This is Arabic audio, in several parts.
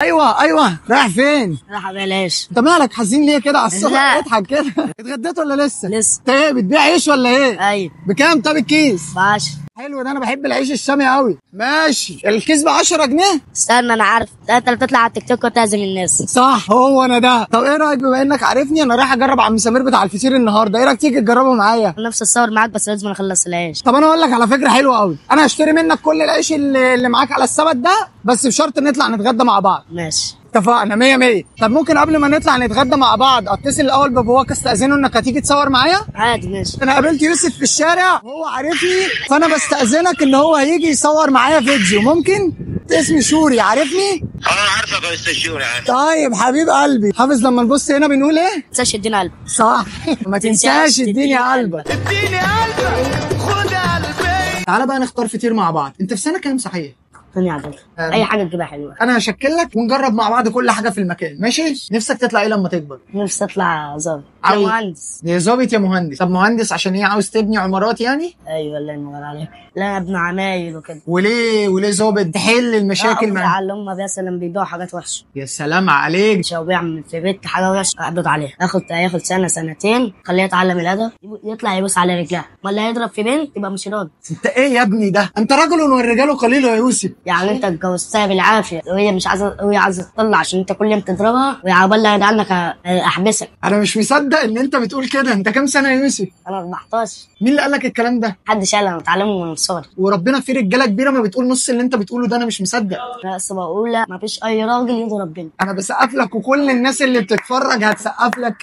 ايوه ايوه، رايح فين؟ رايح ابيع العيش. انت مالك حزين ليه كده على الصبح؟ لا. اضحك كده. اتغديت ولا لسه؟ لسه. انت ايه بتبيع عيش ولا ايه؟ ايوه. بكام طب الكيس؟ ب10. حلو ده، انا بحب العيش الشامي قوي. ماشي، الكيس ب 10 جنيه؟ استنى انا عارف، انت اللي بتطلع على التيك توك وتعزم الناس. صح، هو انا ده. طب ايه رايك بما انك عارفني، انا رايح اجرب عم سمير بتاع الفطير النهارده، ايه رايك تيجي تجربه معايا؟ نفسي اتصور معاك بس لازم اخلص العيش. طب انا اقول لك على فكره حلوه قوي، انا هشتري منك كل العيش اللي معاك على السبت ده، بس بشرط نطلع نتغدى مع بعض. ماشي اتفقنا 100 100. طب ممكن قبل ما نطلع نتغدى مع بعض اتصل الاول بابواك استاذنه انك هتيجي تصور معايا؟ عادي ماشي. انا قابلت يوسف في الشارع وهو عارفني، فانا بستاذنك ان هو هيجي يصور معايا فيديو، ممكن؟ اسمي شوري، عارفني؟ عارفك يا استاذ شوري. طيب حبيب قلبي، حافظ لما نبص هنا بنقول ايه؟ ما تنساش تدينا قلب. صح. ما تنساش اديني قلبك. اديني قلبك، خد قلبي. تعالى بقى نختار فطير مع بعض. انت في سنه كام صحيح؟ ثانية عدل. اي حاجه تجيبها حلوه. انا هشكل لك ونجرب مع بعض كل حاجه في المكان، ماشي؟ نفسك تطلع ايه لما تكبر؟ نفسي اطلع ظابط يا مهندس. يا ظابط يا مهندس. طب مهندس عشان ايه، عاوز تبني عمارات يعني؟ ايوه الله ينور عليك. لا ابن عمايل وكده. وليه ظابط؟ تحل المشاكل مع اللي هم مثلا بيبيعوا حاجات وحشه. يا سلام عليك. مش هو بيعمل في بيت حاجه وحشه اقبض عليها، ياخد سنه سنتين خليه يتعلم الادب، يطلع يبص على رجلها، ولا هيضرب في بنت يبقى مش راجل. انت ايه يا ابني ده؟ انت رجل والرجال قليل يا يوسف. يعني انت اتجوزتها بالعافيه وهي مش عايزه، وهي عايزه تطلع عشان انت كل يوم تضربها، ويا عقبال لا عنك احبسك. انا مش مصدق ان انت بتقول كده. انت كام سنه يا يوسف؟ انا 14. مين اللي قال لك الكلام ده؟ محدش قال، انا متعلمه من صغري. وربنا في رجاله كبيره ما بتقول نص اللي انت بتقوله ده، انا مش مصدق. بس بقول لا، مفيش اي راجل يضرب بنت. انا بسقف لك وكل الناس اللي بتتفرج هتسقف لك.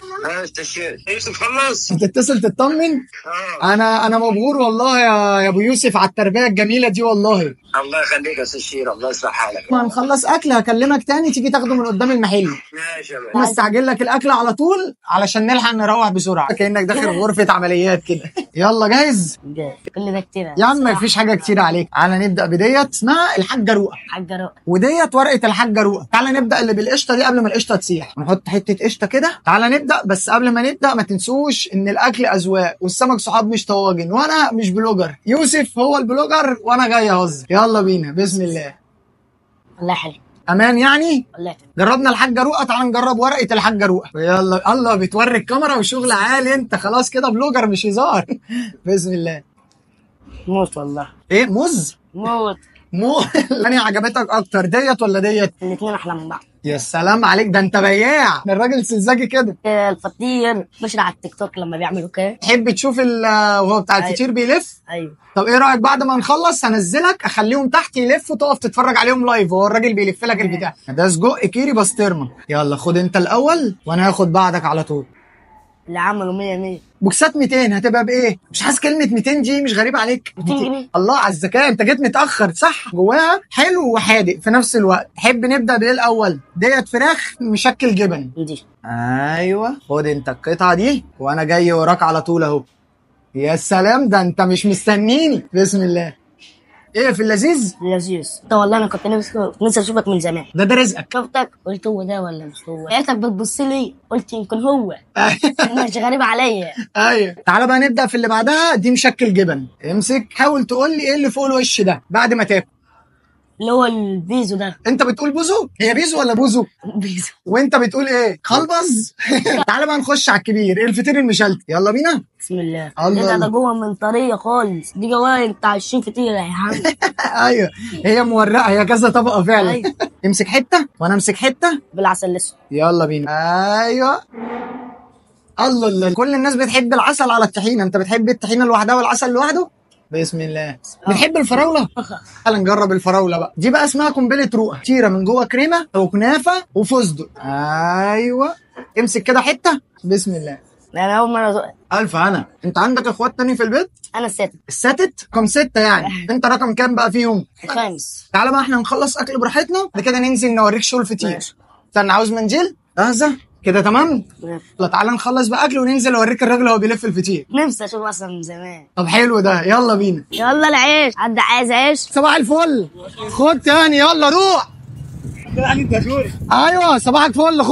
يوسف خلص. هتتصل تطمن. انا مبهور والله يا ابو يوسف على التربيه الجميله دي والله. الله يخليك يا استاذ شير، الله يصلح حالك. ما نخلص اكل هكلمك تاني تيجي تاخده من قدام المحل. ماشي يا باشا. مستعجل لك الاكل على طول علشان نلحق نروح بسرعه، كانك داخل غرفه عمليات كده. يلا جاهز؟ كل ده كتير يا عم مفيش حاجه كتير عليك. تعالى نبدا بديت، اسمها الحاجه رؤى. حاجه رؤى. وديت ورقه الحاجه رؤى. تعالى نبدا اللي بالقشطه دي قبل ما القشطه تسيح، نحط حته قشطه كده. تعالى نبدا، بس قبل ما نبدا ما تنسوش ان الاكل اذواق والسمك صحاب مش طواجن، وانا مش بلوجر، يوسف هو البلوجر وانا جاي اهزر. يلا بينا بسم الله. الله حلو. امان يعني؟ الله. جربنا الحاجه رؤى، تعال نجرب ورقه الحاجه رؤى. يلا. الله بتوري الكاميرا وشغل عالي، انت خلاص كده بلوجر مش هزار. بسم الله. موت والله. ايه موز؟ موت. يعني عجبتك اكتر ديت ولا ديت؟ الاثنين احلى من بعض. يا سلام عليك، ده انت بياع، ده الراجل سلزاجي كده. الفطير مش على التيك توك لما بيعملوا كده. تحب تشوف وهو بتاع الفطير بيلف؟ ايوه. طب ايه رايك بعد ما نخلص هنزلك اخليهم تحت يلفوا، تقف تتفرج عليهم لايف وهو الراجل بيلف لك البتاع ده. سجق كيري بسطرمه. يلا خد انت الاول وانا هاخد بعدك على طول. اللي عملوا 100 100. بوكسات 200 هتبقى بايه؟ مش حاسس كلمه 200 دي مش غريبه عليك؟ 200 جنيه. الله على الذكاء، انت جيت متاخر صح. جواها حلو وحادق في نفس الوقت. تحب نبدا بايه الاول؟ ديت فراخ مشكل جبن دي. ايوه خد انت القطعه دي وانا جاي وراك على طول اهو. يا سلام، ده انت مش مستنيني. بسم الله. ايه في اللذيذ؟ لذيذ. انت والله انا كنت نفسي اشوفك من زمان. ده رزقك. شفتك قلت هو ده ولا مش هو، لقيتك بتبص لي قلت يمكن هو. مش غريب عليا. ايوه. تعالى بقى نبدا في اللي بعدها. دي مشكل جبن. امسك حاول تقول لي ايه اللي فوق الوش ده بعد ما تاكل. اللي هو البيزو ده. انت بتقول بوزو؟ هي بيزو ولا بوزو؟ بيزو. وانت بتقول ايه؟ خلبز. تعالى بقى نخش على الكبير، ايه الفطير المشلتت. يلا بينا. بسم الله. الله. ده جوه من طريه خالص، دي جواها بتاع 20 فطيره يا عم. ايوه هي مورقه، هي كذا طبقه فعلا. أيوة. امسك حته وانا امسك حته بالعسل الاسود. يلا بينا. ايوه. الله كل الناس بتحب العسل على الطحينه، انت بتحب الطحينه لوحدها والعسل لوحده؟ بسم الله. بنحب الفراوله؟ تعالى نجرب الفراوله بقى. دي بقى اسمها قنبله رؤى، تيره من جوه كريمه وكنافه وفستق. ايوه امسك كده حته. بسم الله. انا اول مره ادوق. الف هنا. انت عندك اخوات تاني في البيت؟ انا السادس. الساتت؟ كم 6 يعني. انت رقم كام بقى فيهم؟ الخامس. تعالى بقى احنا نخلص اكل براحتنا، بعد كده ننزل نوريك شغل الفطير. استنى، عاوز منجيل؟ جاهزه كده تمام؟ لا تعالى نخلص بقى اكل وننزل اوريك الراجل وهو بيلف الفطير. نفسي اشوف اصلا من زمان. طب حلو ده، يلا بينا. يلا العيش، حد عايز عيش؟ صباح الفل. خد تاني، يلا روح. ايوه صباح الفل.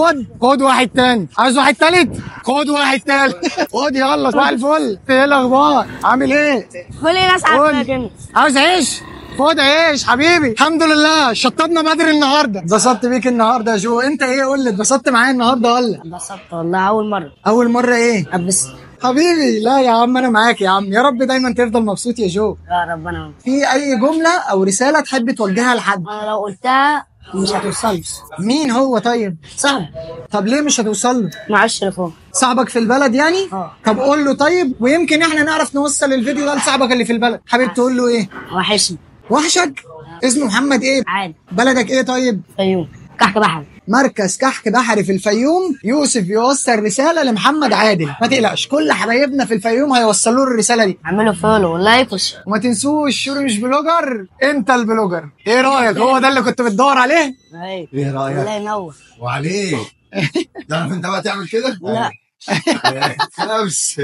خد واحد تاني. عايز واحد تالت؟ خد واحد تالت. خد يلا. صباح الفل. ايه الاخبار؟ عامل ايه؟ كل الناس عارفه كده. عاوز عيش؟ خد عيش حبيبي. الحمد لله شطبنا بدري النهارده. اتبسطت بيك النهارده يا جو. انت ايه؟ قول لي اتبسطت معايا النهارده ولا؟ اتبسطت والله اول مره. اول مره ايه؟ بس حبيبي لا يا عم انا معاك يا عم. يا رب دايما تفضل مبسوط يا جو. يا ربنا. في اي جمله او رساله تحب توجهها لحد؟ انا لو قلتها مش هتوصل. مين هو طيب؟ صعب. طب ليه مش هتوصل له؟ معاش تليفون. صاحبك في البلد يعني؟ طب قول له طيب، ويمكن احنا نعرف نوصل الفيديو ده لصاحبك اللي في البلد. حابب تقول له ايه؟ وحشني. وحشك؟ اسمه محمد ايه؟ عادي. بلدك ايه طيب؟ فيوم كحك بحر. مركز كحك بحري في الفيوم. يوسف يوصل رساله لمحمد عادل. ما تقلقش، كل حبايبنا في الفيوم هيوصلوا له الرساله دي. اعملوا فولو ولايك وما تنسوش شوري مش بلوجر، انت البلوجر. ايه رايك؟ هو ده اللي كنت بتدور عليه؟ ايه رايك؟ الله ينور. وعليك تعرف انت بقى تعمل كده؟ لا. نفس